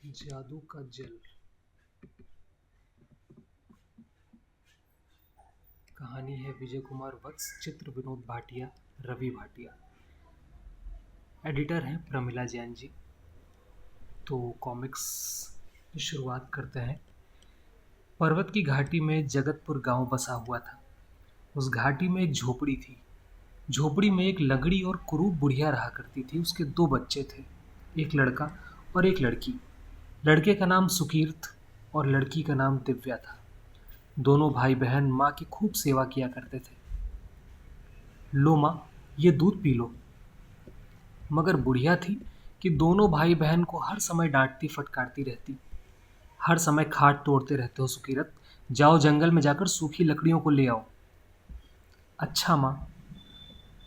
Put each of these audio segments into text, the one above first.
जादू का जल। कहानी है विजय कुमार वत्स, चित्र विनोद भाटिया, रवि भाटिया। एडिटर हैं प्रमिला जैन जी। तो कॉमिक्स की शुरुआत करते हैं। पर्वत की घाटी में जगतपुर गांव बसा हुआ था। उस घाटी में एक झोपड़ी थी। झोपड़ी में एक लंगड़ी और कुरूप बुढ़िया रहा करती थी। उसके दो बच्चे थे, एक लड़का और एक लड़की। लड़के का नाम सुकीर्त और लड़की का नाम दिव्या था। दोनों भाई बहन माँ की खूब सेवा किया करते थे। लो माँ, ये दूध पी लो। मगर बुढ़िया थी कि दोनों भाई बहन को हर समय डांटती फटकारती रहती। हर समय खाट तोड़ते रहते हो सुकीरत, जाओ जंगल में जाकर सूखी लकड़ियों को ले आओ। अच्छा माँ।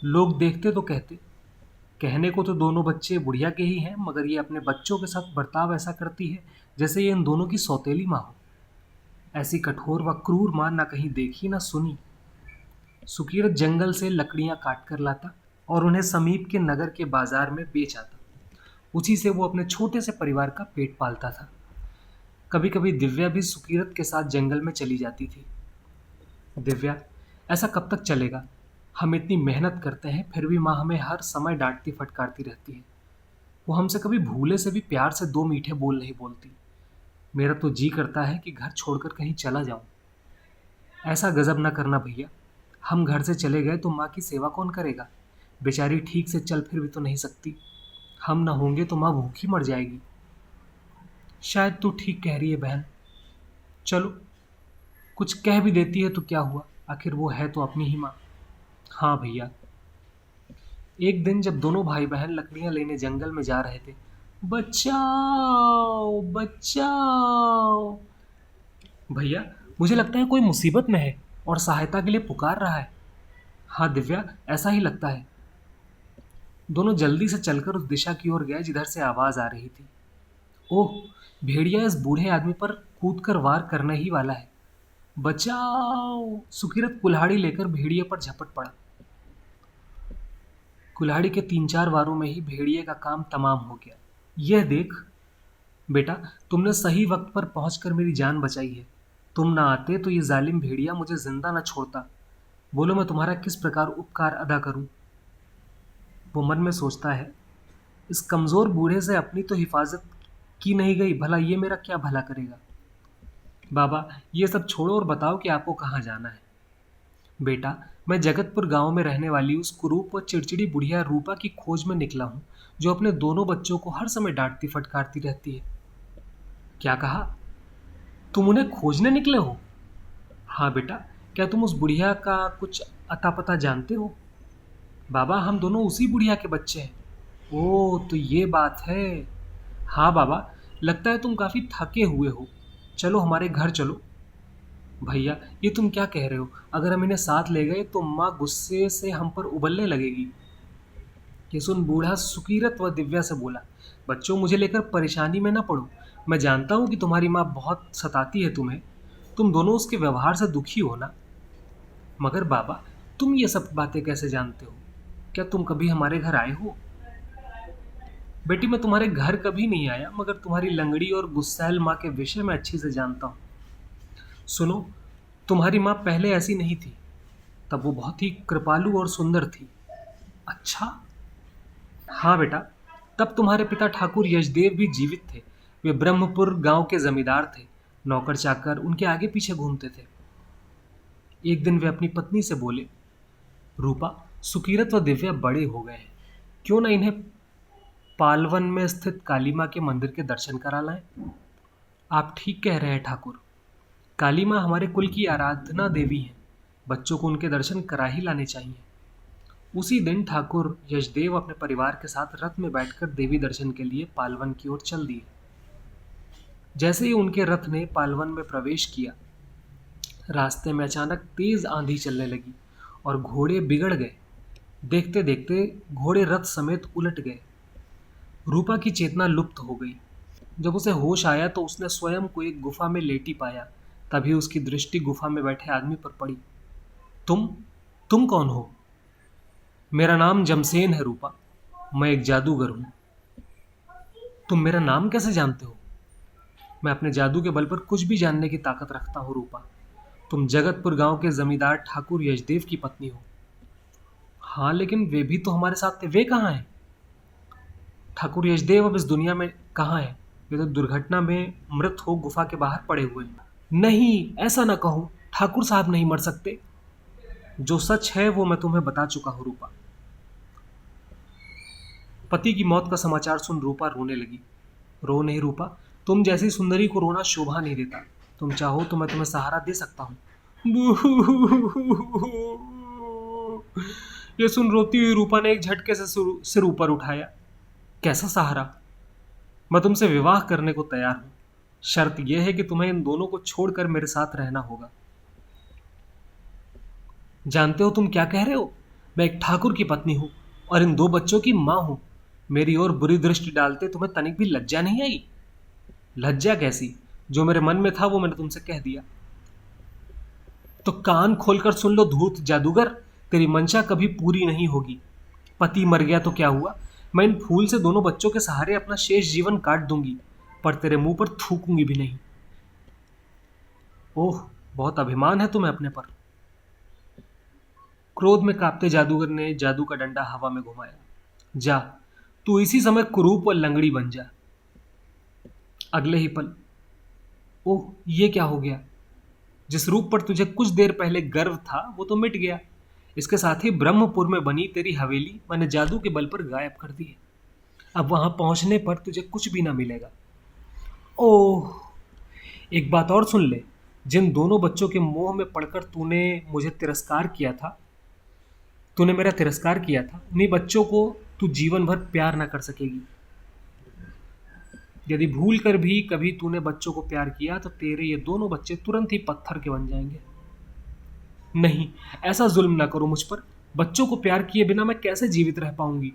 लोग देखते तो कहते, कहने को तो दोनों बच्चे बुढ़िया के ही हैं, मगर ये अपने बच्चों के साथ बर्ताव ऐसा करती है जैसे ये इन दोनों की सौतेली माँ हो। ऐसी कठोर व क्रूर माँ ना कहीं देखी ना सुनी। सुकीरत जंगल से लकड़ियां काट कर लाता और उन्हें समीप के नगर के बाजार में बेच आता। उसी से वो अपने छोटे से परिवार का पेट पालता था। कभी कभी दिव्या भी सुकीरत के साथ जंगल में चली जाती थी। दिव्या, ऐसा कब तक चलेगा? हम इतनी मेहनत करते हैं फिर भी माँ हमें हर समय डांटती फटकारती रहती है। वो हमसे कभी भूले से भी प्यार से दो मीठे बोल नहीं बोलती। मेरा तो जी करता है कि घर छोड़कर कहीं चला जाऊं। ऐसा गजब न करना भैया। हम घर से चले गए तो माँ की सेवा कौन करेगा? बेचारी ठीक से चल फिर भी तो नहीं सकती। हम न होंगे तो माँ भूखी मर जाएगी। शायद तू ठीक कह रही है बहन। चलो, कुछ कह भी देती है तो क्या हुआ, आखिर वो है तो अपनी ही माँ। हाँ भैया। एक दिन जब दोनों भाई बहन लकड़ियां लेने जंगल में जा रहे थे, बचाओ बचाओ, भैया मुझे लगता है कोई मुसीबत में है और सहायता के लिए पुकार रहा है। हाँ दिव्या, ऐसा ही लगता है। दोनों जल्दी से चलकर उस दिशा की ओर गए जिधर से आवाज आ रही थी। ओह, भेड़िया इस बूढ़े आदमी पर कूदकर वार करने ही वाला है। बचाओ! सुकीरत कुल्हाड़ी लेकर भेड़िए पर झपट पड़ा। कुल्हाड़ी के 3-4 वारों में ही भेड़िए का काम तमाम हो गया। यह देख बेटा, तुमने सही वक्त पर पहुंचकर मेरी जान बचाई है। तुम ना आते तो ये जालिम भेड़िया मुझे जिंदा न छोड़ता। बोलो मैं तुम्हारा किस प्रकार उपकार अदा करूं? वो मन में सोचता है, इस कमजोर बूढ़े से अपनी तो हिफाजत की नहीं गई, भला ये मेरा क्या भला करेगा? बाबा, ये सब छोड़ो और बताओ कि आपको कहाँ जाना है। बेटा, मैं जगतपुर गांव में रहने वाली उस कुरूप व चिड़चिड़ी बुढ़िया रूपा की खोज में निकला हूँ, जो अपने दोनों बच्चों को हर समय डांटती फटकारती रहती है। क्या कहा? तुम उन्हें खोजने निकले हो? हाँ बेटा। क्या तुम उस बुढ़िया का कुछ अता पता जानते हो? बाबा, हम दोनों उसी बुढ़िया के बच्चे हैं। ओह, तो ये बात है। हाँ बाबा, लगता है तुम काफी थके हुए हो। चलो हमारे घर चलो। भैया, ये तुम क्या कह रहे हो? अगर हम इन्हें साथ ले गए तो माँ गुस्से से हम पर उबलने लगेगी। ये सुन बूढ़ा सुकीरत व दिव्या से बोला, बच्चों मुझे लेकर परेशानी में न पड़ो। मैं जानता हूँ कि तुम्हारी माँ बहुत सताती है तुम्हें। तुम दोनों उसके व्यवहार से दुखी हो ना। मगर बाबा, तुम ये सब बातें कैसे जानते हो? क्या तुम कभी हमारे घर आए हो? बेटी, मैं तुम्हारे घर कभी नहीं आया, मगर तुम्हारी लंगड़ी और गुस्सैल माँ के विषय में अच्छी से जानता हूँ। सुनो, तुम्हारी माँ पहले ऐसी नहीं थी। तब वो बहुत ही कृपालु और सुंदर थी। अच्छा। हाँ बेटा, तब तुम्हारे पिता ठाकुर यशदेव भी जीवित थे। वे ब्रह्मपुर गांव के जमींदार थे। नौकर चाकर उनके आगे पीछे घूमते थे। एक दिन वे अपनी पत्नी से बोले, रूपा, सुकीरत व दिव्या बड़े हो गए हैं, क्यों ना इन्हें पालवन में स्थित काली माँ के मंदिर के दर्शन करा लाएं। आप ठीक कह रहे हैं ठाकुर। काली माँ हमारे कुल की आराधना देवी हैं। बच्चों को उनके दर्शन करा ही लाने चाहिए। उसी दिन ठाकुर यशदेव अपने परिवार के साथ रथ में बैठकर देवी दर्शन के लिए पालवन की ओर चल दिए। जैसे ही उनके रथ ने पालवन में प्रवेश किया, रास्ते में अचानक तेज आंधी चलने लगी और घोड़े बिगड़ गए। देखते देखते घोड़े रथ समेत उलट गए। रूपा की चेतना लुप्त हो गई। जब उसे होश आया तो उसने स्वयं को एक गुफा में लेटी पाया। तभी उसकी दृष्टि गुफा में बैठे आदमी पर पड़ी। तुम तुम कौन हो? मेरा नाम जमसेन है रूपा। मैं एक जादूगर हूं। तुम मेरा नाम कैसे जानते हो? मैं अपने जादू के बल पर कुछ भी जानने की ताकत रखता हूँ रूपा। तुम जगतपुर गांव के जमींदार ठाकुर यशदेव की पत्नी हो। हाँ, लेकिन वे भी तो हमारे साथ थे, वे कहाँ हैं? ठाकुर यशदेव अब इस दुनिया में कहाँ है? वे तो दुर्घटना में मृत हो गुफा के बाहर पड़े हुए हैं। नहीं, ऐसा ना कहो। ठाकुर साहब नहीं मर सकते। जो सच है वो मैं तुम्हें बता चुका हूँ रूपा। पति की मौत का समाचार सुन रूपा रोने लगी। रो नहीं रूपा, तुम जैसी सुंदरी को रोना शोभा नहीं देता। तुम चाहो तो मैं तुम्हें सहारा दे सकता हूँ। ये सुन रोती हुई रूपा ने एक झटके से सिर ऊपर उठाया। कैसा सहारा? मैं तुमसे विवाह करने को तैयार हूं। शर्त यह है कि तुम्हें इन दोनों को छोड़कर मेरे साथ रहना होगा। जानते हो तुम क्या कह रहे हो? मैं एक ठाकुर की पत्नी हूं और इन दो बच्चों की मां हूं। मेरी ओर बुरी दृष्टि डालते तुम्हें तनिक भी लज्जा नहीं आई? लज्जा कैसी? जो मेरे मन में था वो मैंने तुमसे कह दिया। तो कान खोलकर सुन लो धूर्त जादूगर, तेरी मंशा कभी पूरी नहीं होगी। पति मर गया तो क्या हुआ? मैं इन फूल से दोनों बच्चों के सहारे अपना शेष जीवन काट दूंगी, पर तेरे मुंह पर थूकूंगी भी नहीं। ओह, बहुत अभिमान है तुम्हें अपने पर। क्रोध में कांपते जादूगर ने जादू का डंडा हवा में घुमाया। जा, तू इसी समय कुरूप और लंगड़ी बन जा। अगले ही पल, ओह ये क्या हो गया? जिस रूप पर तुझे कुछ देर पहले गर्व था वो तो मिट गया। इसके साथ ही ब्रह्मपुर में बनी तेरी हवेली मैंने जादू के बल पर गायब कर दी है। अब वहां पहुंचने पर तुझे कुछ भी ना मिलेगा। ओह, एक बात और सुन ले। जिन दोनों बच्चों के मोह में पड़कर तूने मेरा तिरस्कार किया था, उन्हीं बच्चों को तू जीवन भर प्यार ना कर सकेगी। यदि भूल कर भी कभी तूने बच्चों को प्यार किया तो तेरे ये दोनों बच्चे तुरंत ही पत्थर के बन जाएंगे। नहीं, ऐसा जुल्म ना करो मुझ पर। बच्चों को प्यार किए बिना मैं कैसे जीवित रह पाऊंगी?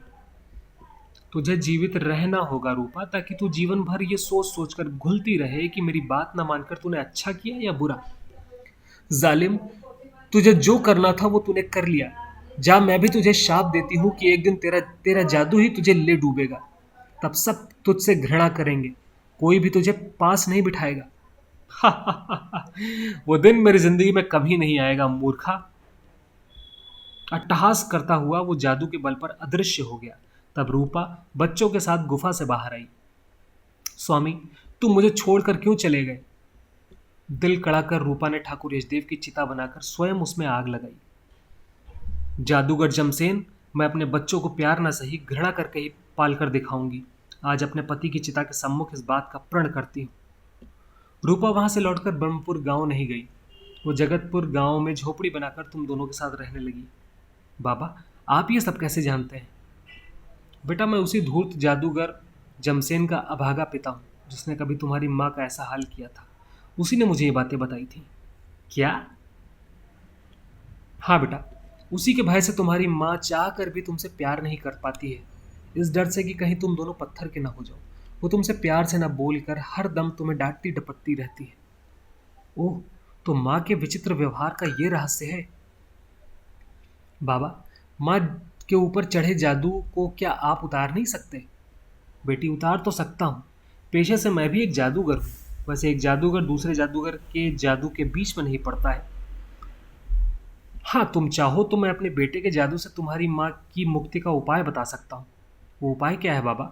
तुझे जीवित रहना होगा रूपा, ताकि तू जीवन भर ये सोच सोच कर घुलती रहे कि मेरी बात ना मानकर तूने अच्छा किया या बुरा। जालिम, तुझे जो करना था वो तूने कर लिया। जा, मैं भी तुझे शाप देती हूँ कि एक दिन तेरा तेरा जादू ही तुझे ले डूबेगा। तब सब तुझसे घृणा करेंगे, कोई भी तुझे पास नहीं बिठाएगा। वो दिन मेरी जिंदगी में कभी नहीं आएगा मूर्खा। अट्टहास करता हुआ वो जादू के बल पर अदृश्य हो गया। तब रूपा बच्चों के साथ गुफा से बाहर आई। स्वामी, तुम मुझे छोड़कर क्यों चले गए? दिल कड़ा कर रूपा ने ठाकुर यशदेव की चिता बनाकर स्वयं उसमें आग लगाई। जादूगर जमसेन, मैं अपने बच्चों को प्यार न सही घृणा करके ही पाल कर दिखाऊंगी। आज अपने पति की चिता के सम्मुख इस बात का प्रण करती हूँ। रूपा वहां से लौटकर ब्रह्मपुर गांव नहीं गई। वो जगतपुर गांव में झोपड़ी बनाकर तुम दोनों के साथ रहने लगी। बाबा, आप ये सब कैसे जानते हैं? बेटा, मैं उसी धूर्त जादूगर जमसेन का अभागा पिता हूँ, जिसने कभी तुम्हारी माँ का ऐसा हाल किया था। उसी ने मुझे ये बातें बताई थी। क्या? हाँ बेटा, उसी के भय से तुम्हारी माँ चाह कर भी तुमसे प्यार नहीं कर पाती है। इस डर से कि कहीं तुम दोनों पत्थर के ना हो जाओ, वो तुमसे प्यार से ना बोलकर हर दम तुम्हें डांटती डपटती रहती है। ओह, तो माँ के विचित्र व्यवहार का ये रहस्य है। बाबा, माँ के ऊपर चढ़े जादू को क्या आप उतार नहीं सकते? बेटी, उतार तो सकता हूँ। पेशे से मैं भी एक जादूगर हूँ। वैसे एक जादूगर दूसरे जादूगर के जादू के बीच में नहीं पड़ता है। हाँ, तुम चाहो तो मैं अपने बेटे के जादू से तुम्हारी माँ की मुक्ति का उपाय बता सकता हूँ। वो उपाय क्या है बाबा?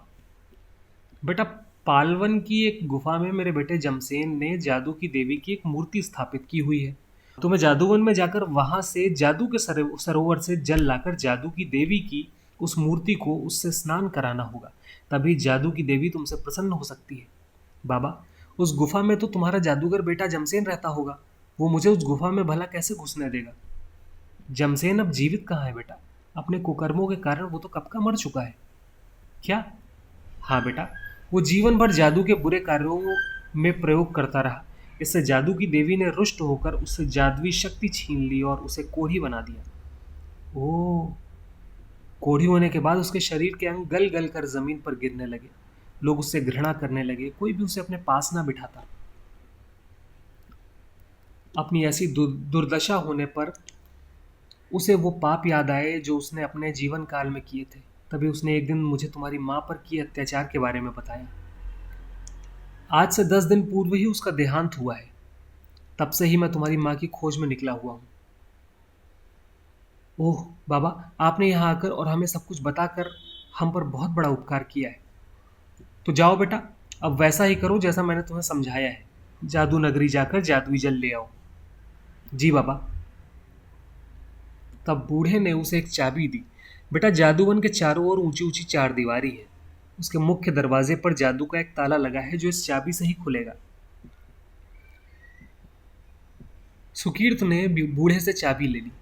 बेटा, पालवन की एक गुफा में मेरे बेटे जमसेन ने जादू की देवी की एक मूर्ति स्थापित की हुई है। तुम्हें जादूवन में जाकर वहां से जादू के सरोवर से जल लाकर जादू की देवी की उस मूर्ति को उससे स्नान कराना होगा। तभी जादू की देवी तुमसे प्रसन्न हो सकती है। बाबा, उस गुफा में तो तुम्हारा जादूगर बेटा जमसेन रहता होगा। वो मुझे उस गुफा में भला कैसे घुसने देगा? जमसेन अब जीवित कहाँ है बेटा? अपने कुकर्मों के कारण वो तो कब का मर चुका है। क्या? हाँ बेटा, वो जीवन भर जादू के बुरे कार्यों में प्रयोग करता रहा। इससे जादू की देवी ने रुष्ट होकर उससे जादुई शक्ति छीन ली और उसे कोढ़ी बना दिया। ओह, कोढ़ी होने के बाद उसके शरीर के अंग गल गल कर जमीन पर गिरने लगे। लोग उससे घृणा करने लगे, कोई भी उसे अपने पास ना बिठाता। अपनी ऐसी दुर्दशा होने पर उसे वो पाप याद आए जो उसने अपने जीवन काल में किए थे। तभी उसने एक दिन मुझे तुम्हारी माँ पर किए अत्याचार के बारे में बताया। आज से 10 दिन पूर्व ही उसका देहांत हुआ है। तब से ही मैं तुम्हारी माँ की खोज में निकला हुआ हूँ। ओह बाबा, आपने यहाँ आकर और हमें सब कुछ बताकर हम पर बहुत बड़ा उपकार किया है। तो जाओ बेटा, अब वैसा ही करो जैसा मैंने तुम्हें समझाया है। जादू नगरी जाकर जादुई जल ले आओ। जी बाबा। तब बूढ़े ने उसे एक चाबी दी। बेटा, जादूवन के चारों ओर ऊंची ऊंची चार दीवारी है। उसके मुख्य दरवाजे पर जादू का एक ताला लगा है जो इस चाबी से ही खुलेगा। सुकीर्त ने बूढ़े से चाबी ले ली।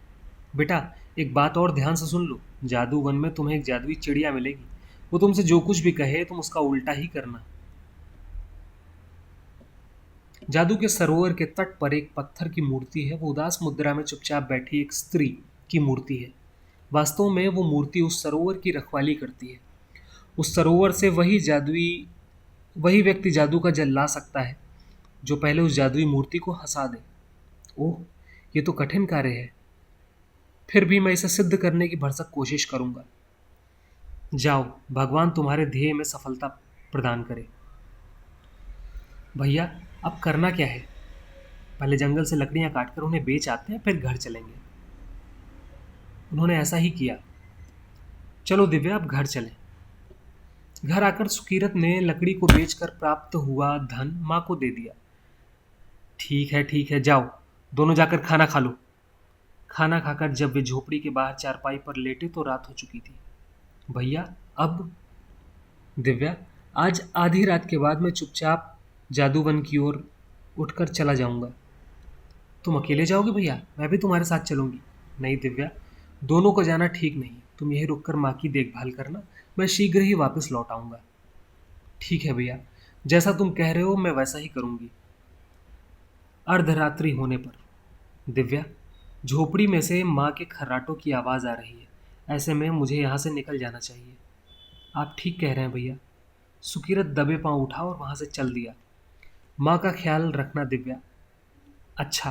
बेटा, एक बात और ध्यान से सुन लो। जादू वन में तुम्हें एक जादुई चिड़िया मिलेगी। वो तुमसे जो कुछ भी कहे तुम उसका उल्टा ही करना। जादू के सरोवर के तट पर एक पत्थर की मूर्ति है। वो उदास मुद्रा में चुपचाप बैठी एक स्त्री की मूर्ति है। वास्तव में वो मूर्ति उस सरोवर की रखवाली करती है। उस सरोवर से वही व्यक्ति जादू का जल ला सकता है जो पहले उस जादुई मूर्ति को हंसा दे। ओह, ये तो कठिन कार्य है। फिर भी मैं इसे सिद्ध करने की भरसक कोशिश करूंगा। जाओ, भगवान तुम्हारे ध्येय में सफलता प्रदान करे। भैया, अब करना क्या है? पहले जंगल से लकड़ियां काटकर उन्हें बेच आते हैं, फिर घर चलेंगे। उन्होंने ऐसा ही किया। चलो दिव्या, अब घर चलें। घर आकर सुकीरत ने लकड़ी को बेचकर प्राप्त हुआ धन माँ को दे दिया। ठीक है, जाओ दोनों जाकर खाना खा लो। खाना खाकर जब वे झोपड़ी के बाहर चारपाई पर लेटे तो रात हो चुकी थी। भैया, अब? दिव्या, आज आधी रात के बाद मैं चुपचाप जादूवन की ओर उठकर चला जाऊंगा। तुम अकेले जाओगे भैया? मैं भी तुम्हारे साथ चलूंगी। नहीं दिव्या, दोनों को जाना ठीक नहीं। तुम यहीं रुककर माँ की देखभाल करना। मैं शीघ्र ही वापस लौट आऊंगा। ठीक है भैया, जैसा तुम कह रहे हो मैं वैसा ही करूंगी। अर्धरात्रि होने पर दिव्या, झोपड़ी में से माँ के खर्राटों की आवाज़ आ रही है। ऐसे में मुझे यहाँ से निकल जाना चाहिए। आप ठीक कह रहे हैं भैया। सुकीरत दबे पांव उठा और वहां से चल दिया। माँ का ख्याल रखना दिव्या। अच्छा।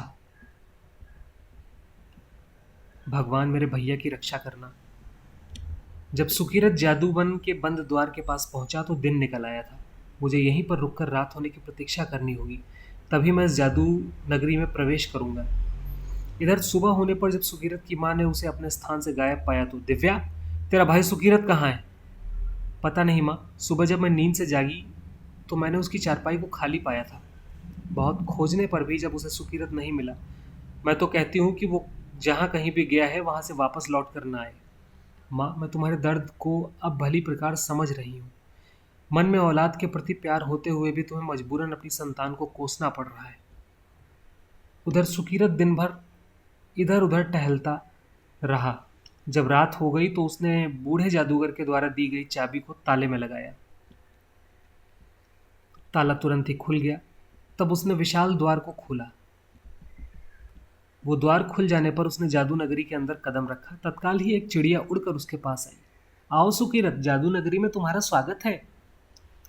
भगवान मेरे भैया की रक्षा करना। जब सुकीरत जादूवन के बंद द्वार के पास पहुंचा तो दिन निकल आया था। मुझे यहीं पर रुककर रात होने की प्रतीक्षा करनी होगी, तभी मैं इस जादू नगरी में प्रवेश करूंगा। इधर सुबह होने पर जब सुकीरत की माँ ने उसे अपने स्थान से गायब पाया तो, दिव्या, तेरा भाई सुकीरत कहाँ है? पता नहीं माँ, सुबह जब मैं नींद से जागी तो मैंने उसकी चारपाई को खाली पाया था। बहुत खोजने पर भी जब उसे सुकीरत नहीं मिला। मैं तो कहती हूँ कि वो जहाँ कहीं भी गया है वहाँ से वापस लौट कर ना आए। माँ, मैं तुम्हारे दर्द को अब भली प्रकार समझ रही हूँ। मन में औलाद के प्रति प्यार होते हुए भी तुम्हें मजबूरन अपनी संतान को कोसना पड़ रहा है। उधर सुकीरत दिन भर इधर उधर टहलता रहा। जब रात हो गई तो उसने बूढ़े जादूगर के द्वारा दी गई चाबी को ताले में लगाया। ताला तुरंत ही खुल गया। तब उसने विशाल द्वार को खोला। वो द्वार खुल जाने पर उसने जादू नगरी के अंदर कदम रखा। तत्काल ही एक चिड़िया उड़कर उसके पास आई। आओ सुकीरत, जादू नगरी में तुम्हारा स्वागत है।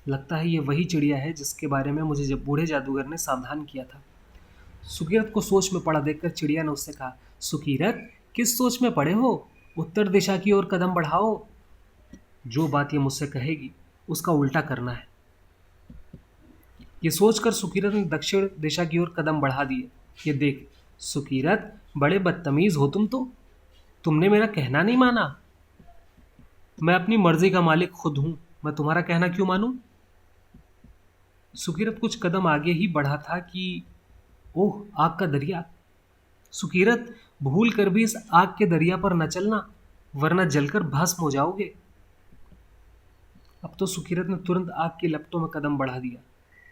लगता है ये वही चिड़िया है जिसके बारे में मुझे जब बूढ़े जादूगर ने सावधान किया था। सुकीरत को सोच में पड़ा देखकर चिड़िया ने उससे कहा, सुकीरत, किस सोच में पड़े हो? उत्तर दिशा की ओर कदम बढ़ाओ। जो बात ये मुझसे कहेगी उसका उल्टा करना है। ये सोचकर सुकीरत ने दक्षिण दिशा की ओर कदम बढ़ा दिए। ये देख सुकीरत, बड़े बदतमीज हो तुम तो। तुमने मेरा कहना नहीं माना। मैं अपनी मर्जी का मालिक खुद हूं, मैं तुम्हारा कहना क्यों मानूं? सुकीरत कुछ कदम आगे ही बढ़ा था कि ओह, आग का दरिया। सुकीरत, भूल कर भी इस आग के दरिया पर न चलना, वरना जलकर भस्म हो जाओगे। अब तो सुकीरत ने तुरंत आग की लपटों में कदम बढ़ा दिया।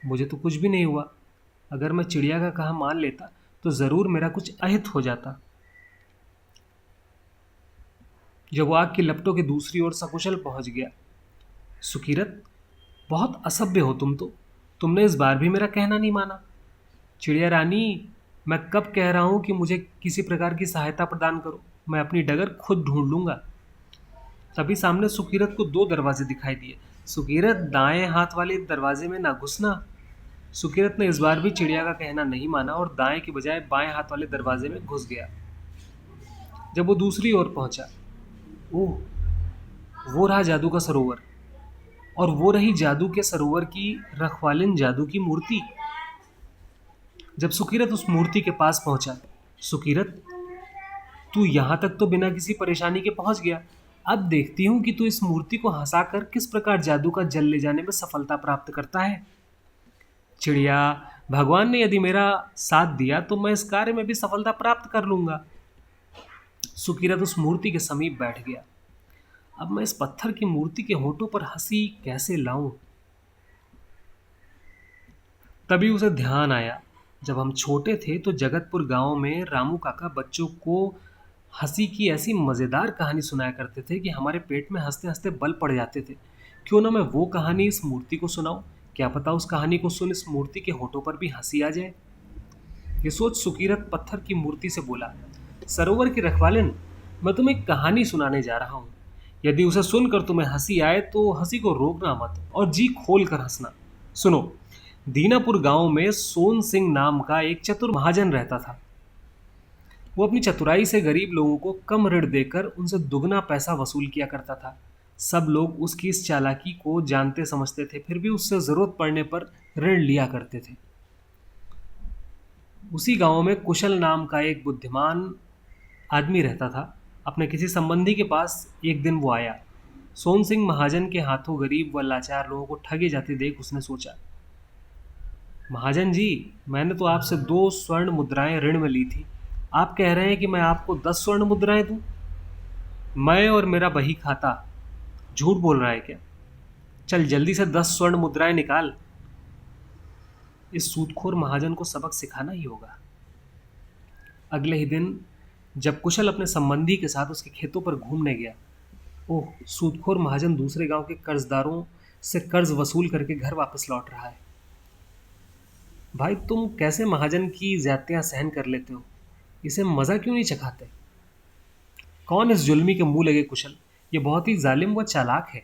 मुझे तो कुछ भी नहीं हुआ। अगर मैं चिड़िया का कहा मान लेता तो जरूर मेरा कुछ अहित हो जाता। जब वो आग की लपटों के दूसरी ओर सकुशल पहुंच गया। सुकीरत, बहुत असभ्य हो तुम तो। तुमने इस बार भी मेरा कहना नहीं माना। चिड़िया रानी, मैं कब कह रहा हूं कि मुझे किसी प्रकार की सहायता प्रदान करो। मैं अपनी डगर खुद ढूंढ लूंगा। तभी सामने सुकीरत को दो दरवाजे दिखाई दिए। सुकीरत, दाएं हाथ वाले दरवाजे में ना घुसना। सुकीरत ने इस बार भी चिड़िया का कहना नहीं माना और दाएं की बजाय बाएं हाथ वाले दरवाजे में घुस गया। जब वो दूसरी ओर पहुंचा, ओह, वो रहा जादू का सरोवर। और वो रही जादू के सरोवर की रखवालिन, जादू की मूर्ति। जब सुकीरत उस मूर्ति के पास पहुंचा, सुकीरत, तू यहां तक तो बिना किसी परेशानी के पहुंच गया। अब देखती हूं कि तू इस मूर्ति को हंसाकर किस प्रकार जादू का जल ले जाने में सफलता प्राप्त करता है। चिड़िया, भगवान ने यदि मेरा साथ दिया तो मैं इस कार्य में भी सफलता प्राप्त कर लूंगा। सुकीरत उस मूर्ति के समीप बैठ गया। अब मैं इस पत्थर की मूर्ति के होठों पर हंसी कैसे लाऊं? तभी उसे ध्यान आया, जब हम छोटे थे तो जगतपुर गांव में रामू काका बच्चों को हंसी की ऐसी मज़ेदार कहानी सुनाया करते थे कि हमारे पेट में हंसते हंसते बल पड़ जाते थे। क्यों ना मैं वो कहानी इस मूर्ति को सुनाऊं? क्या पता उस कहानी को सुन इस मूर्ति के होठों पर भी हंसी आ जाए। ये सोच सुकीरत पत्थर की मूर्ति से बोला, सरोवर की रखवालिन, मैं तुम्हें एक कहानी सुनाने जा रहा हूँ। यदि उसे सुनकर तुम्हें हंसी आए तो हंसी को रोकना मत और जी खोल कर हंसना। सुनो, दीनापुर गांव में सोन सिंह नाम का एक चतुर महाजन रहता था। वो अपनी चतुराई से गरीब लोगों को कम ऋण देकर उनसे दुगना पैसा वसूल किया करता था। सब लोग उसकी इस चालाकी को जानते समझते थे, फिर भी उससे जरूरत पड़ने पर ऋण लिया करते थे। उसी गांव में कुशल नाम का एक बुद्धिमान आदमी रहता था। अपने किसी संबंधी के पास एक दिन वो आया। सोन सिंह महाजन के हाथों गरीब व लाचार लोगों को ठगे जाते देख उसने सोचा, महाजन जी, मैंने तो आपसे 2 स्वर्ण मुद्राएं ऋण में ली थी। आप कह रहे हैं कि मैं आपको 10 स्वर्ण मुद्राएं दूं? मैं और मेरा बही खाता झूठ बोल रहा है क्या? चल जल्दी से 10 स्वर्ण मुद्राएं निकाल। इस सूदखोर महाजन को सबक सिखाना ही होगा। अगले ही दिन जब कुशल अपने संबंधी के साथ उसके खेतों पर घूमने गया, ओह, सूदखोर महाजन दूसरे गांव के कर्जदारों से कर्ज वसूल करके घर वापस लौट रहा है। भाई, तुम कैसे महाजन की ज्यादतियां सहन कर लेते हो? इसे मजा क्यों नहीं चखाते? कौन इस जुल्मी के मुंह लगे कुशल? ये बहुत ही जालिम व चालाक है।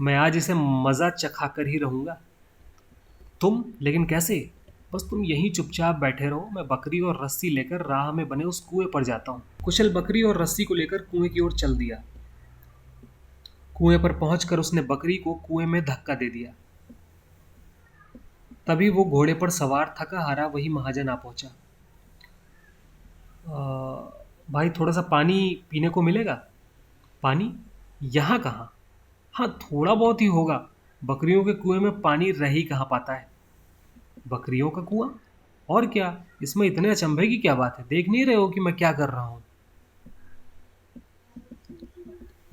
मैं आज इसे मजा चखा कर ही रहूंगा। तुम? लेकिन कैसे? बस तुम यहीं चुपचाप बैठे रहो, मैं बकरी और रस्सी लेकर राह में बने उस कुएं पर जाता हूँ। कुशल बकरी और रस्सी को लेकर कुएं की ओर चल दिया। कुएं पर पहुंचकर उसने बकरी को कुएं में धक्का दे दिया। तभी वो घोड़े पर सवार थका हारा वही महाजन आ पहुंचा। भाई, थोड़ा सा पानी पीने को मिलेगा? पानी? यहाँ कहाँ? हाँ, थोड़ा बहुत ही होगा। बकरियों के कुएं में पानी रह ही कहाँ पाता है। बकरियों का कुआं? और क्या, इसमें इतने अचंभे की क्या बात है? देख नहीं रहे हो कि मैं क्या कर रहा हूं?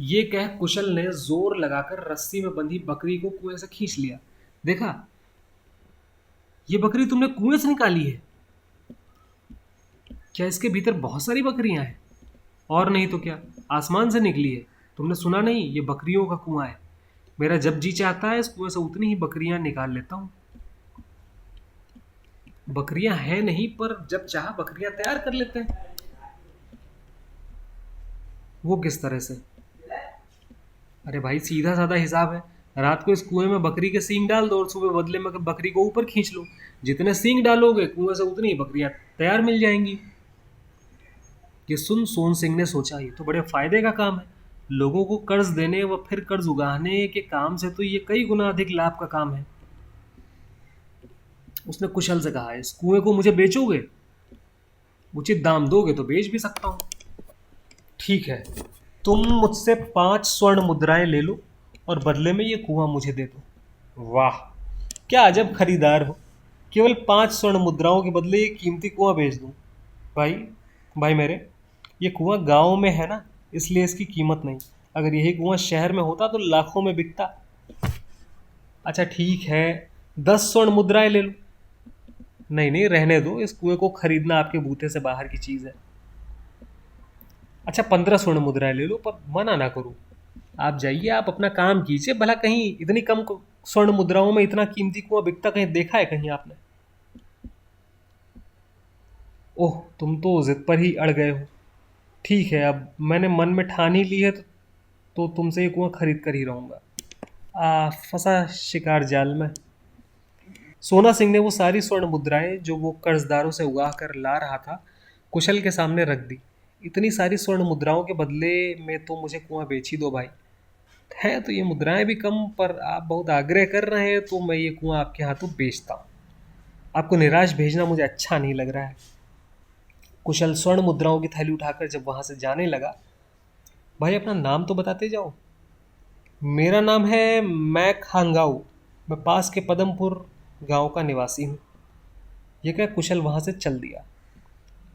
ये कह कुशल ने जोर लगाकर रस्सी में बंधी बकरी को कुएं से खींच लिया। देखा, ये बकरी तुमने कुएं से निकाली है? क्या इसके भीतर बहुत सारी बकरियां हैं? और नहीं तो क्या, आसमान से निकली है। तुमने सुना नहीं, ये बकरियों का कुआं है। मेरा जब जी चाहता है इस कुएं से उतनी ही बकरियां निकाल लेता हूं। बकरियां हैं नहीं, पर जब चाह बकरियां तैयार कर लेते हैं। वो किस तरह से? अरे भाई, सीधा साधा हिसाब है। रात को इस कुएं में बकरी के सींग डाल दो और सुबह बदले में बकरी को ऊपर खींच लो। जितने सींग डालोगे कुएं से उतनी ही बकरियां तैयार मिल जाएंगी। ये सुन सोन सिंह ने सोचा, ये तो बड़े फायदे का काम है। लोगों को कर्ज देने व फिर कर्ज उगाहने के काम से तो ये कई गुना अधिक लाभ का काम है। उसने कुशल से कहा, इस कुएं को मुझे बेचोगे? उचित दाम दोगे तो बेच भी सकता हूं। ठीक है, तुम मुझसे 5 स्वर्ण मुद्राएं ले लो और बदले में ये कुआं मुझे दे दो। वाह, क्या अजब खरीदार हो! केवल 5 स्वर्ण मुद्राओं के बदले ये कीमती कुआं बेच दूं। भाई, भाई मेरे, ये कुआं गांव में है ना, इसलिए इसकी कीमत नहीं। अगर यही कुआं शहर में होता तो लाखों में बिकता। अच्छा ठीक है, 10 स्वर्ण मुद्राएं ले लो। नहीं नहीं, रहने दो, इस कुएं को खरीदना आपके बूते से बाहर की चीज है। अच्छा, 15 स्वर्ण मुद्राएं ले लो, पर मना ना करो। आप जाइए, आप अपना काम कीजिए। भला कहीं इतनी कम स्वर्ण मुद्राओं में इतना कीमती कुआं बिकता कहीं देखा है कहीं आपने? ओह, तुम तो जिद पर ही अड़ गए हो। ठीक है, अब मैंने मन में ठान ही ली है तो तुमसे ये कुआं खरीद कर ही रहूंगा। फंसा शिकार जाल में। सोना सिंह ने वो सारी स्वर्ण मुद्राएं जो वो कर्जदारों से उगा कर ला रहा था कुशल के सामने रख दी। इतनी सारी स्वर्ण मुद्राओं के बदले में तो मुझे कुआं बेच ही दो भाई। है तो ये मुद्राएं भी कम, पर आप बहुत आग्रह कर रहे हैं तो मैं ये कुआं आपके हाथों बेचता हूँ। आपको निराश भेजना मुझे अच्छा नहीं लग रहा है। कुशल स्वर्ण मुद्राओं की थैली उठाकर जब वहां से जाने लगा, भाई अपना नाम तो बताते जाओ। मेरा नाम है मैक हांगाऊ। मैं पास के पदमपुर गांव का निवासी हूँ। ये कह कुशल वहां से चल दिया।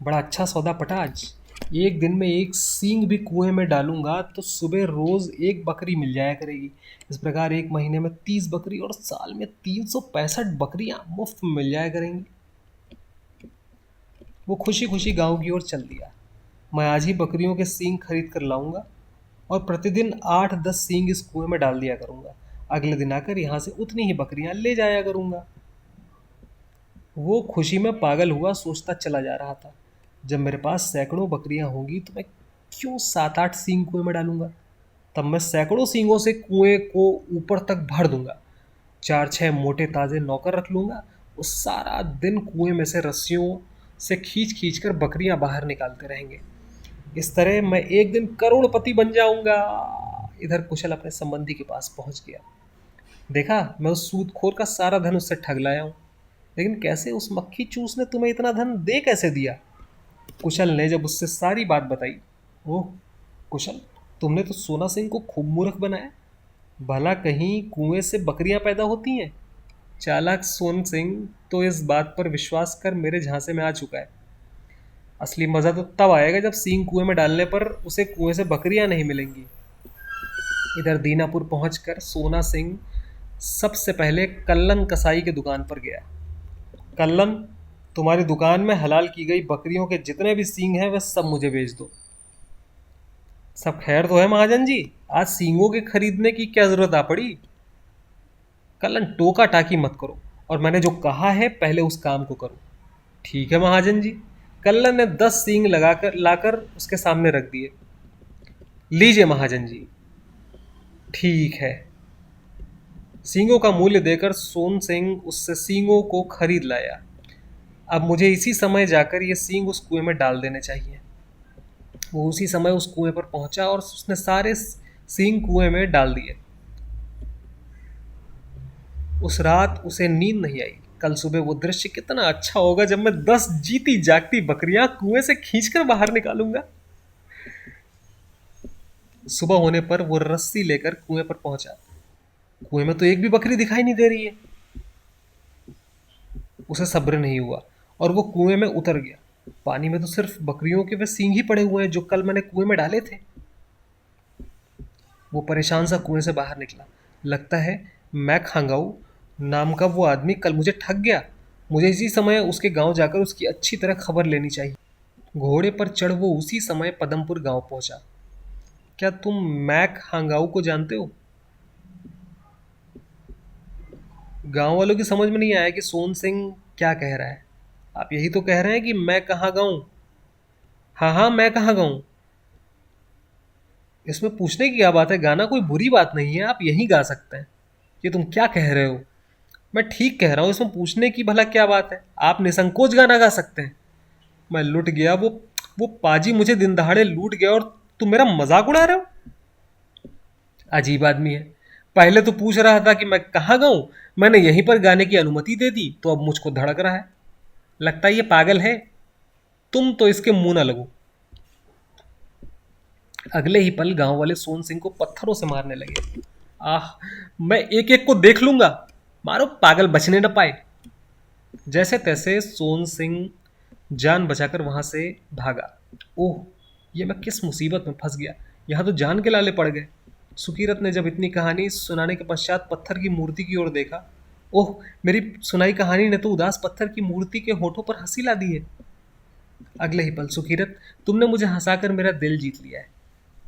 बड़ा अच्छा सौदा पटा आज। एक दिन में एक सींग भी कुएं में डालूंगा तो सुबह रोज एक बकरी मिल जाया करेगी। इस प्रकार एक महीने में 30 बकरी और साल में 365 बकरियां मुफ्त में मिल जाया करेंगी। वो खुशी खुशी गांव की ओर चल दिया। मैं आज ही बकरियों के सींग खरीद कर लाऊंगा और प्रतिदिन 8-10 सींग इस कुएं में डाल दिया करूंगा। अगले दिन आकर यहाँ से उतनी ही बकरियां ले जाया करूंगा। वो खुशी में पागल हुआ सोचता चला जा रहा था, जब मेरे पास सैकड़ों बकरियां होंगी तो मैं क्यों 7-8 सींग कुएं में डालूंगा। तब मैं सैकड़ों सींगों से कुएं को ऊपर तक भर दूंगा। 4-6 मोटे ताजे नौकर रख लूंगा। वो सारा दिन कुएं में से रस्सियों से खींच खींच कर बकरियां बाहर निकालते रहेंगे। इस तरह मैं एक दिन करोड़पति बन जाऊंगा। इधर कुशल अपने संबंधी के पास पहुंच गया। देखा, मैं उस सूदखोर का सारा धन उससे ठग लाया हूं। लेकिन कैसे उस मक्खी चूस ने तुम्हें इतना धन दे कैसे दिया? कुशल ने जब उससे सारी बात बताई। ओह कुशल, तुमने तो सोना सिंह को खूब मूर्ख बनाया। भला कहीं कुएं से बकरियां पैदा होती हैं? चालाक सोन सिंह तो इस बात पर विश्वास कर मेरे झांसे में आ चुका है। असली मजा तो तब आएगा जब सींग कुएं में डालने पर उसे कुएं से बकरियां नहीं मिलेंगी। इधर दीनापुर पहुंचकर सोना सिंह सबसे पहले कल्लन कसाई के दुकान पर गया। कल्लन, तुम्हारी दुकान में हलाल की गई बकरियों के जितने भी सींग हैं वह सब मुझे बेच दो। सब खैर तो है महाजन जी, आज सींगों के खरीदने की क्या जरूरत आ पड़ी? कल्लन, टोका टाकी मत करो और मैंने जो कहा है पहले उस काम को करो। ठीक है महाजन जी। कल्लन ने 10 सींग लगाकर लाकर उसके सामने रख दिए। लीजिए महाजन जी। ठीक है। सींगों का मूल्य देकर सोन सिंह उससे सींगों को खरीद लाया। अब मुझे इसी समय जाकर ये सींग उस कुएं में डाल देने चाहिए। वो उसी समय उस कुएं पर पहुंचा और उसने सारे सींग कुएं में डाल दिए। उस रात उसे नींद नहीं आई। कल सुबह वो दृश्य कितना अच्छा होगा जब मैं 10 जीती जागती बकरियां कुएं से खींचकर बाहर निकालूंगा। सुबह होने पर वो रस्सी लेकर कुएं पर पहुंचा। कुएं में तो एक भी बकरी दिखाई नहीं दे रही है। उसे सब्र नहीं हुआ और वो कुएं में उतर गया। पानी में तो सिर्फ बकरियों के वे सींग ही पड़े हुए हैं जो कल मैंने कुएं में डाले थे। वो परेशान सा कुएं से बाहर निकला। लगता है मैक हांगाऊ नाम का वो आदमी कल मुझे ठग गया। मुझे इसी समय उसके गांव जाकर उसकी अच्छी तरह खबर लेनी चाहिए। घोड़े पर चढ़ वो उसी समय पदमपुर गांव पहुंचा। क्या तुम मैक हांगाऊ को जानते हो? गांव वालों की समझ में नहीं आया कि सोन सिंह क्या कह रहा है। आप यही तो कह रहे हैं कि मैं कहाँ गाऊं? हाँ हाँ, मैं कहाँ गाऊं। इसमें पूछने की क्या बात है? गाना कोई बुरी बात नहीं है, आप यहीं गा सकते हैं। ये तुम क्या कह रहे हो? मैं ठीक कह रहा हूँ, इसमें पूछने की भला क्या बात है? आप निसंकोच गाना गा सकते हैं। मैं लुट गया। वो पाजी मुझे दिन दहाड़े लूट गया और तुम मेरा मजाक उड़ा रहे हो? अजीब आदमी है। पहले तो पूछ रहा था कि मैं कहाँ गाऊं, मैंने यहीं पर गाने की अनुमति दे दी तो अब मुझको धड़क रहा है। लगता है ये पागल है। तुम तो इसके मुंह ना लगो। अगले ही पल गांव वाले सोन सिंह को पत्थरों से मारने लगे। आह, मैं एक एक को देख लूंगा। मारो, पागल बचने न पाए। जैसे तैसे सोन सिंह जान बचाकर वहां से भागा। ओह, ये मैं किस मुसीबत में फंस गया। यहाँ तो जान के लाले पड़ गए। सुकीरत ने जब इतनी कहानी सुनाने के पश्चात पत्थर की मूर्ति की ओर देखा। ओह, मेरी सुनाई कहानी ने तो उदास पत्थर की मूर्ति के होठों पर हंसी ला दी है। अगले ही पल, सुकीरत, तुमने मुझे हंसाकर मेरा दिल जीत लिया है।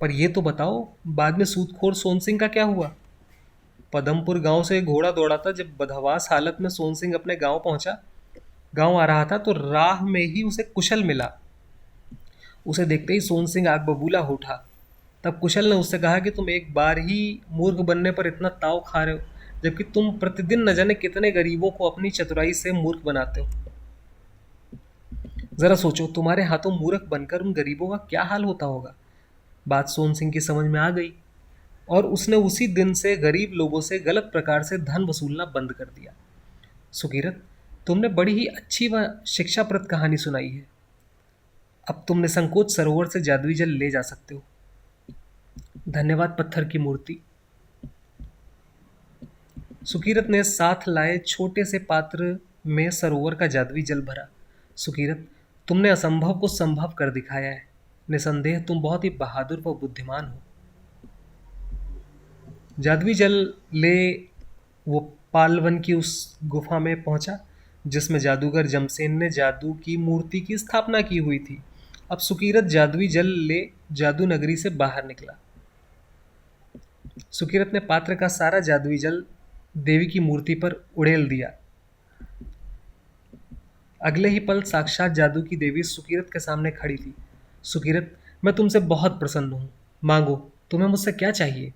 पर यह तो बताओ, बाद में सूदखोर सोन सिंह का क्या हुआ? पदमपुर गांव से घोड़ा दौड़ा था। जब बदहवास हालत में सोन सिंह अपने गांव पहुंचा, गांव आ रहा था तो राह में ही उसे कुशल मिला। उसे देखते ही सोन सिंह आग बबूला हो उठा। तब कुशल ने उससे कहा कि तुम एक बार ही मूर्ख बनने पर इतना ताव खा रहे हो, जबकि तुम प्रतिदिन न जाने कितने गरीबों को अपनी चतुराई से मूर्ख बनाते हो। जरा सोचो, तुम्हारे हाथों मूर्ख बनकर उन गरीबों का क्या हाल होता होगा। बात सोन सिंह की समझ में आ गई। और उसने उसी दिन से गरीब लोगों से गलत प्रकार से धन वसूलना बंद कर दिया। सुकीरत, तुमने बड़ी ही अच्छी व शिक्षाप्रद कहानी सुनाई है। अब तुम निसंकोच सरोवर से जादुई जल ले जा सकते हो। धन्यवाद पत्थर की मूर्ति। सुकीरत ने साथ लाए छोटे से पात्र में सरोवर का जादुई जल भरा। सुकीरत, तुमने असंभव को संभव कर दिखाया है। निसंदेह तुम बहुत ही बहादुर व बुद्धिमान हो। जादुई जल ले वो पालवन की उस गुफा में पहुंचा जिसमें जादूगर जमसेन ने जादू की मूर्ति की स्थापना की हुई थी। अब सुकीरत जादुई जल ले जादू नगरी से बाहर निकला। सुकीरत ने पात्र का सारा जादुई जल देवी की मूर्ति पर उड़ेल दिया। अगले ही पल साक्षात जादू की देवी सुकीरत के सामने खड़ी थी। सुकीरत, मैं तुमसे बहुत प्रसन्न हूं। मांगो, तुम्हें मुझसे क्या चाहिए?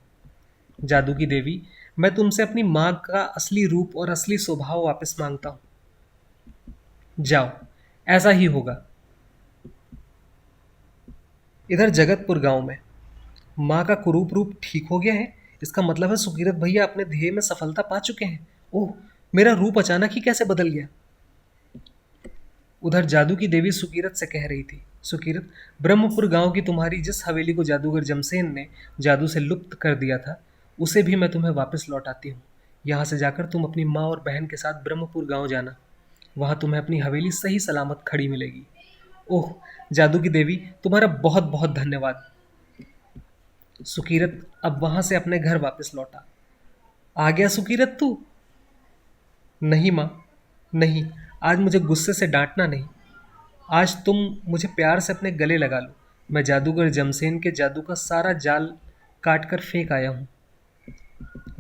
जादू की देवी, मैं तुमसे अपनी मां का असली रूप और असली स्वभाव वापस मांगता हूं। जाओ, ऐसा ही होगा। इधर जगतपुर गांव में माँ का कुरूप रूप ठीक हो गया है। इसका मतलब है सुकीरत भैया अपने ध्येय में सफलता पा चुके हैं। ओह, मेरा रूप अचानक ही कैसे बदल गया? उधर जादू की देवी सुकीरत से कह रही थी, सुकीरत, ब्रह्मपुर गांव की तुम्हारी जिस हवेली को जादूगर जमसेन ने जादू से लुप्त कर दिया था, उसे भी मैं तुम्हें वापस लौटाती हूँ। यहाँ से जाकर तुम अपनी माँ और बहन के साथ ब्रह्मपुर गांव जाना। वहाँ तुम्हें अपनी हवेली सही सलामत खड़ी मिलेगी। ओह, जादू की देवी, तुम्हारा बहुत बहुत धन्यवाद। सुकीरत अब वहां से अपने घर वापस लौटा। आ गया सुकीरत तू? नहीं माँ, नहीं। आज मुझे गुस्से से डांटना नहीं। आज तुम मुझे प्यार से अपने गले लगा लो। मैं जादूगर जमसेन के जादू का सारा जाल काट कर फेंक आया हूँ।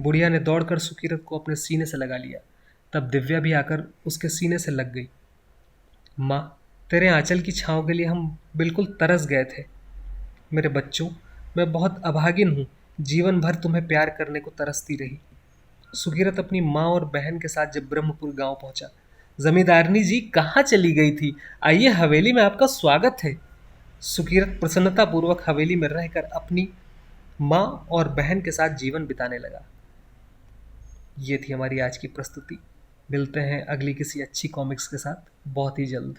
बुढ़िया ने दौड़कर सुकीरत को अपने सीने से लगा लिया। तब दिव्या भी आकर उसके सीने से लग गई। माँ, तेरे आंचल की छाँव के लिए हम बिल्कुल तरस गए थे। मेरे बच्चों, मैं बहुत अभागिन हूँ। जीवन भर तुम्हें प्यार करने को तरसती रही। सुकीरत अपनी माँ और बहन के साथ जब ब्रह्मपुर गांव पहुंचा, जमींदारनी जी कहाँ चली गई थी? आइए, हवेली में आपका स्वागत है। सुकीरत प्रसन्नतापूर्वक हवेली में रहकर अपनी माँ और बहन के साथ जीवन बिताने लगा। ये थी हमारी आज की प्रस्तुति। मिलते हैं अगली किसी अच्छी कॉमिक्स के साथ बहुत ही जल्द।